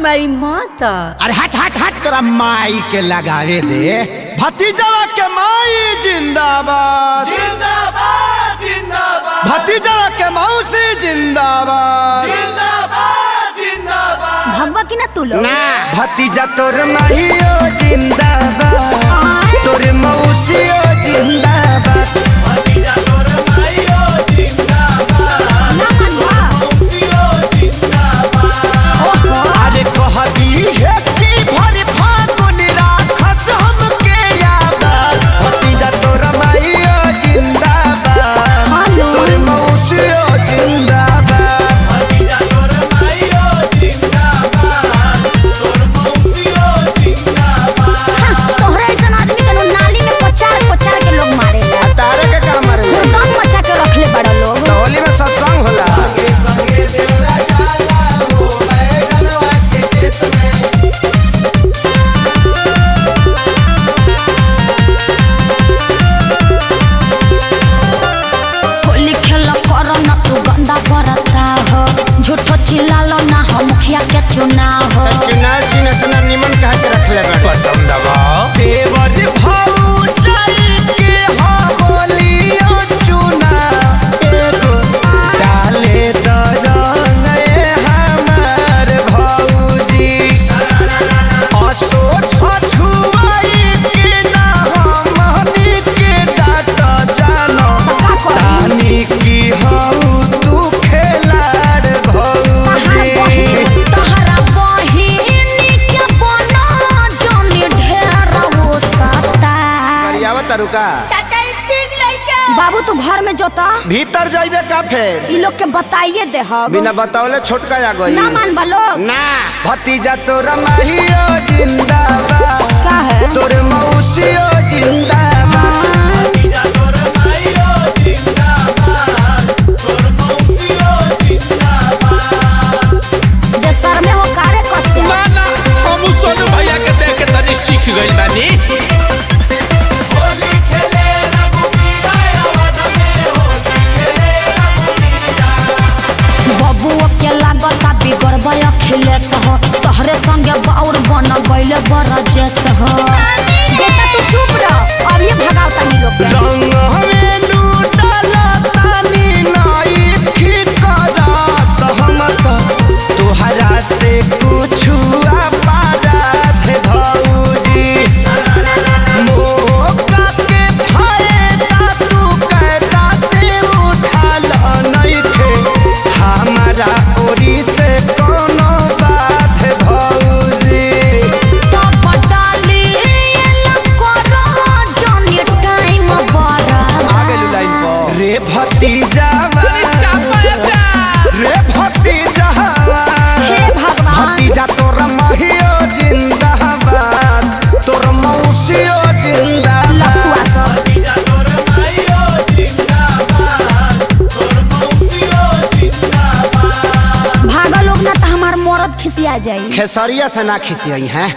तुम्हारी माता। अरे हट हट हट तोरा माई के लगावे दे। भतीजवा के माई जिंदाबाद जिंदाबाद जिंदाबाद। भतीजवा के मौसी जिंदाबाद जिंदाबाद जिंदाबाद। भगवा की ना तू लोग ना भतीजा तोर माहियो जिंदाबाद तोर मौसियो जिंदाबाद। भतीजा तोर माइयो जिंदाबाद मौसियो जिंदाबाद। अरे कहती है कि भर फागुन राखस हमके याद। भतीजा तोर माहियो जिंदाबाद तोर मौसियो जिंदाबाद। भतीजा तोर माइयो जिंदाबाद तोर मौसियो जिंदाबाद। तोहरा ऐसा आदमी के नाली में पचार पचार के लोग मारे तारे के काम मारे दम मचा के रखले बड़ा लोग। होली में सत्संग होला। संगे संगे देवरा जाला हो बैगनवा के खेत में। होली खेल करो ना तू गंदा करता हो झूठो चिल्लालो ना हो मुखिया के चुनाव हो। चुनाव चिन्ह इतना निमन कहा के रखले बटन दबाओ। देवर भौजाई के हो होलियो चुना एगो डाले दरंग हमार भौजी। असो छछुआई के ना हमनी के डाट जानो तानी की हो तू खेलाड़ भौजी। तोहरा बहिनी के बना जोनी ढेर हो सता। रुका चाचा ठीक लइका बाबू तू घर में जोता भीतर जाइबे का फेर ई लोग के बताइए दे हम बिना बतावले छोटका आ गई ना मान बा लोग ना। भतीजा तोरा माहियो जिंदाबाद का है तोर मौसियो जिंदाबाद। भतीजा तोर माइयो जिंदाबाद तोर मौसियो जिंदाबाद। देशर में हो कारे कसे ना हम सोनू भैया के देख के तनी सीख गइल बानी। होली खेले रघुबीरा अवध में होली खेले रघुबीरा। बबुओ के लागता बिगड़बे अखिलेश हो तोहरे संगे बाउर बन गइले बरजेश हो। बेटा तू चुप रह अब ये भगाओ तनी लोग के रंग हमें लूटला तानी नाई ठीक करत हम तो तोहरा से कुछ अपराध भौजी। मौका के फायदा तू कैदा से उठाल नइखे हमारा ओरी से कोनो बात भौजी। तो बटाली करो जोनी टाइम बड़ा लाइन पर रे भतीजा रे भतीजा हे भगवान भतीजा तोर माहियो जिंदाबाद तोर मौसियो जिंदाबाद। लफुआ सब भतीजा तोर माइयो जिंदाबाद तोर मौसियो जिंदाबाद। भागा लोग ना तो हमार मरद खिसिया जाई। खेसरिया से ना खिसियई हैं।